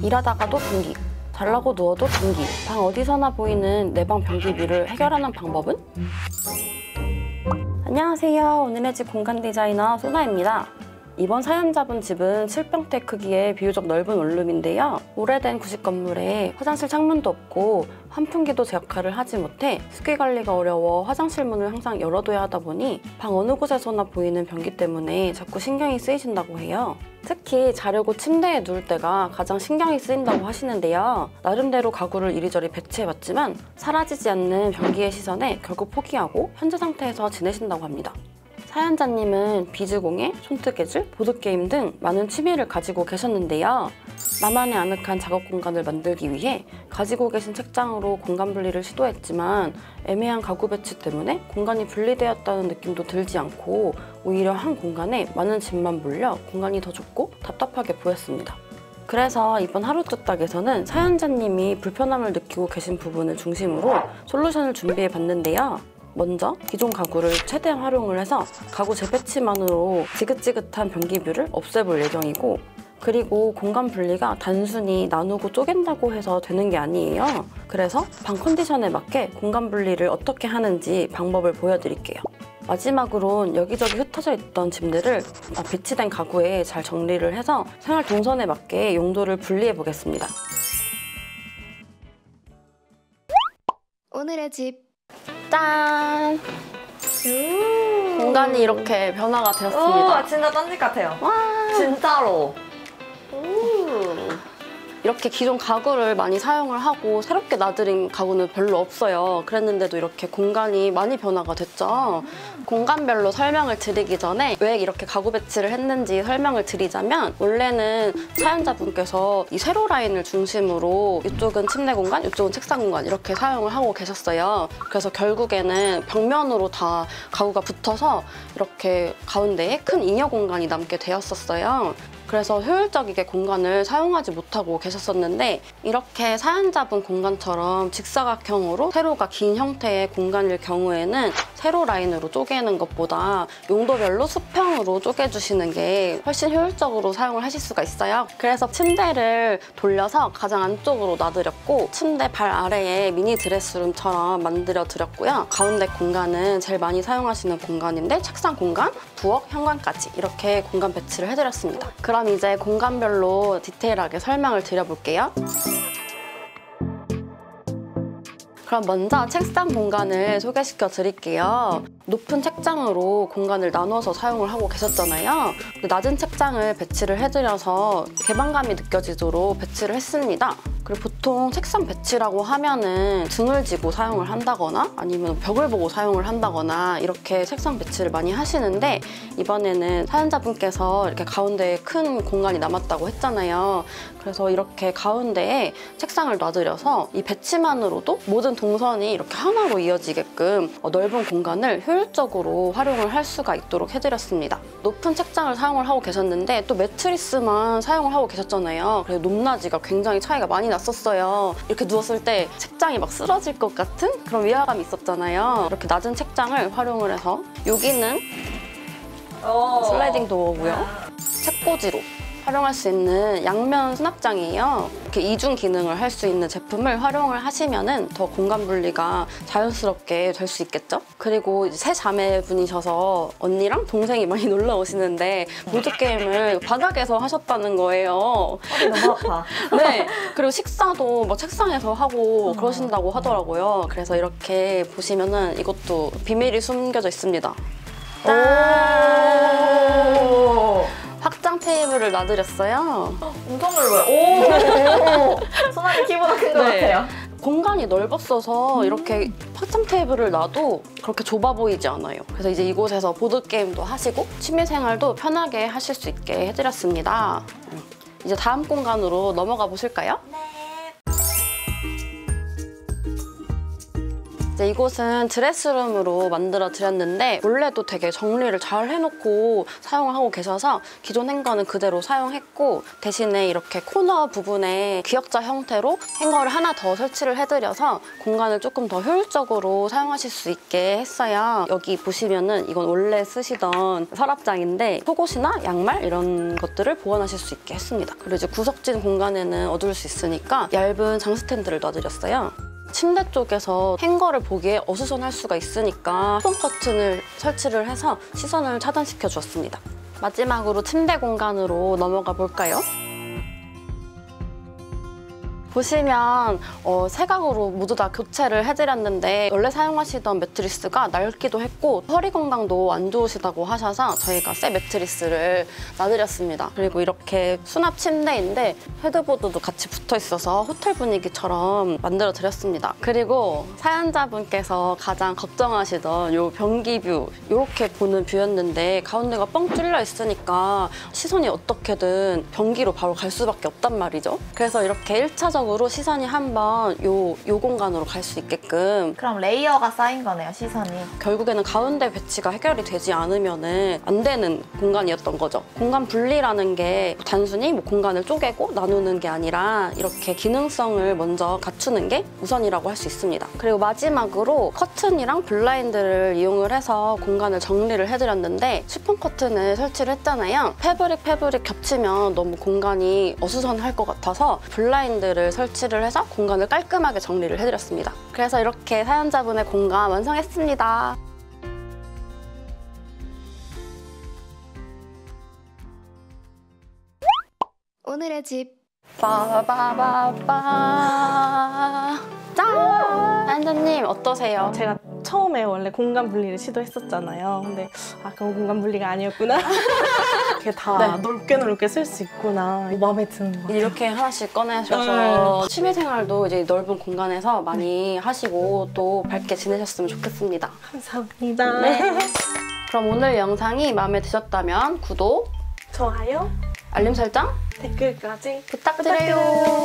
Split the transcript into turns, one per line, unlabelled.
일하다가도 변기, 자려고 누워도 변기. 방 어디서나 보이는 내 방 변기비를 해결하는 방법은? 안녕하세요. 오늘의 집 공간 디자이너 소나입니다. 이번 사연자분 집은 7평대 크기의 비교적 넓은 원룸인데요. 오래된 구식 건물에 화장실 창문도 없고 환풍기도 제 역할을 하지 못해 습기 관리가 어려워 화장실 문을 항상 열어둬야 하다 보니 방 어느 곳에서나 보이는 변기 때문에 자꾸 신경이 쓰이신다고 해요. 특히 자려고 침대에 누울 때가 가장 신경이 쓰인다고 하시는데요. 나름대로 가구를 이리저리 배치해봤지만 사라지지 않는 변기의 시선에 결국 포기하고 현재 상태에서 지내신다고 합니다. 사연자님은 비즈공예, 손뜨개질, 보드게임 등 많은 취미를 가지고 계셨는데요. 나만의 아늑한 작업 공간을 만들기 위해 가지고 계신 책장으로 공간 분리를 시도했지만 애매한 가구 배치 때문에 공간이 분리되었다는 느낌도 들지 않고 오히려 한 공간에 많은 짐만 몰려 공간이 더 좁고 답답하게 보였습니다. 그래서 이번 하루 뚝딱에서는 사연자님이 불편함을 느끼고 계신 부분을 중심으로 솔루션을 준비해 봤는데요. 먼저 기존 가구를 최대한 활용을 해서 가구 재배치만으로 지긋지긋한 변기뷰를 없애볼 예정이고, 그리고 공간 분리가 단순히 나누고 쪼갠다고 해서 되는 게 아니에요. 그래서 방 컨디션에 맞게 공간 분리를 어떻게 하는지 방법을 보여드릴게요. 마지막으론 여기저기 흩어져 있던 짐들을 배치된 가구에 잘 정리를 해서 생활 동선에 맞게 용도를 분리해 보겠습니다.
오늘의 집
짠! 공간이 이렇게 변화가 되었습니다.
진짜 딴 집 같아요.
와!
진짜로.
이렇게 기존 가구를 많이 사용을 하고 새롭게 놔드린 가구는 별로 없어요. 그랬는데도 이렇게 공간이 많이 변화가 됐죠. 공간별로 설명을 드리기 전에 왜 이렇게 가구 배치를 했는지 설명을 드리자면, 원래는 사연자분께서 이 세로 라인을 중심으로 이쪽은 침대 공간, 이쪽은 책상 공간 이렇게 사용을 하고 계셨어요. 그래서 결국에는 벽면으로 다 가구가 붙어서 이렇게 가운데에 큰 잉여 공간이 남게 되었었어요. 그래서 효율적이게 공간을 사용하지 못하고 계셨었는데, 이렇게 사연자분 공간처럼 직사각형으로 세로가 긴 형태의 공간일 경우에는 세로 라인으로 쪼개는 것보다 용도별로 수평으로 쪼개주시는 게 훨씬 효율적으로 사용을 하실 수가 있어요. 그래서 침대를 돌려서 가장 안쪽으로 놔드렸고, 침대 발 아래에 미니 드레스룸처럼 만들어드렸고요. 가운데 공간은 제일 많이 사용하시는 공간인데 책상 공간, 부엌, 현관까지 이렇게 공간 배치를 해드렸습니다. 그럼 이제 공간별로 디테일하게 설명을 드려볼게요. 그럼 먼저 책상 공간을 소개시켜 드릴게요. 높은 책장으로 공간을 나눠서 사용을 하고 계셨잖아요. 낮은 책장을 배치를 해드려서 개방감이 느껴지도록 배치를 했습니다. 그리고 보통 책상 배치라고 하면은 등을 지고 사용을 한다거나 아니면 벽을 보고 사용을 한다거나 이렇게 책상 배치를 많이 하시는데, 이번에는 사연자분께서 이렇게 가운데에 큰 공간이 남았다고 했잖아요. 그래서 이렇게 가운데에 책상을 놔드려서 이 배치만으로도 모든 동선이 이렇게 하나로 이어지게끔 넓은 공간을 효율적으로 활용을 할 수가 있도록 해드렸습니다. 높은 책장을 사용을 하고 계셨는데 또 매트리스만 사용을 하고 계셨잖아요. 그래서 높낮이가 굉장히 차이가 많이 났었어요. 이렇게 누웠을 때 책장이 막 쓰러질 것 같은 그런 위화감이 있었잖아요. 이렇게 낮은 책장을 활용을 해서, 여기는 슬라이딩 도어고요. 책꽂이로 활용할 수 있는 양면 수납장이에요. 이렇게 이중 기능을 할 수 있는 제품을 활용을 하시면 더 공간 분리가 자연스럽게 될 수 있겠죠? 그리고 이제 세 자매분이셔서 언니랑 동생이 많이 놀러 오시는데 보드게임을 바닥에서 하셨다는 거예요.
너무 아파.
네, 그리고 식사도 뭐 책상에서 하고 그러신다고 하더라고요. 그래서 이렇게 보시면은 이것도 비밀이 숨겨져 있습니다.
짠!
확장 테이블을 놔드렸어요.
엄청 넓어요. 오! 소나미 키보다 큰 것 같아요.
공간이 넓었어서 이렇게 확장 테이블을 놔도 그렇게 좁아 보이지 않아요. 그래서 이제 이곳에서 보드게임도 하시고 취미생활도 편하게 하실 수 있게 해드렸습니다. 이제 다음 공간으로 넘어가 보실까요? 네. 이제 이곳은 드레스룸으로 만들어 드렸는데 원래도 되게 정리를 잘 해놓고 사용을 하고 계셔서 기존 행거는 그대로 사용했고 대신에 이렇게 코너 부분에 기역자 형태로 행거를 하나 더 설치를 해드려서 공간을 조금 더 효율적으로 사용하실 수 있게 했어요. 여기 보시면은 이건 원래 쓰시던 서랍장인데 속옷이나 양말 이런 것들을 보관하실 수 있게 했습니다. 그리고 이제 구석진 공간에는 어두울 수 있으니까 얇은 장 스탠드를 놔드렸어요. 침대 쪽에서 행거를 보기에 어수선할 수가 있으니까 폰 커튼을 설치를 해서 시선을 차단시켜 주었습니다. 마지막으로 침대 공간으로 넘어가 볼까요? 보시면 세각으로 모두 다 교체를 해드렸는데 원래 사용하시던 매트리스가 낡기도 했고 허리 건강도 안 좋으시다고 하셔서 저희가 새 매트리스를 놔드렸습니다. 그리고 이렇게 수납 침대인데 헤드보드도 같이 붙어 있어서 호텔 분위기처럼 만들어 드렸습니다. 그리고 사연자분께서 가장 걱정하시던 이 변기 뷰, 이렇게 보는 뷰였는데 가운데가 뻥 뚫려 있으니까 시선이 어떻게든 변기로 바로 갈 수밖에 없단 말이죠. 그래서 이렇게 1차적으로 시선이 한번 요 공간으로 갈 수 있게끔
그럼 레이어가 쌓인 거네요, 시선이.
결국에는 가운데 배치가 해결이 되지 않으면 안 되는 공간이었던 거죠. 공간 분리라는 게 단순히 뭐 공간을 쪼개고 나누는 게 아니라 이렇게 기능성을 먼저 갖추는 게 우선이라고 할 수 있습니다. 그리고 마지막으로 커튼이랑 블라인드를 이용을 해서 공간을 정리를 해드렸는데 쉬폰 커튼을 설치를 했잖아요. 패브릭 겹치면 너무 공간이 어수선할 것 같아서 블라인드를 설치를 해서 공간을 깔끔하게 정리를 해드렸습니다. 그래서 이렇게 사연자분의 공간 완성했습니다.
오늘의 집.
빠바바바 짠! 사연자님 어떠세요?
제가 처음에 원래 공간 분리를 시도했었잖아요. 근데 그건 공간 분리가 아니었구나. 이렇게 다 넓게 쓸 수 있구나. 마음에 드는 것 같아요.
이렇게 하나씩 꺼내셔서 취미생활도 이제 넓은 공간에서 많이 하시고 또 밝게 지내셨으면 좋겠습니다.
감사합니다.
네. 그럼 오늘 영상이 마음에 드셨다면 구독,
좋아요,
알림 설정
댓글까지
부탁드려요.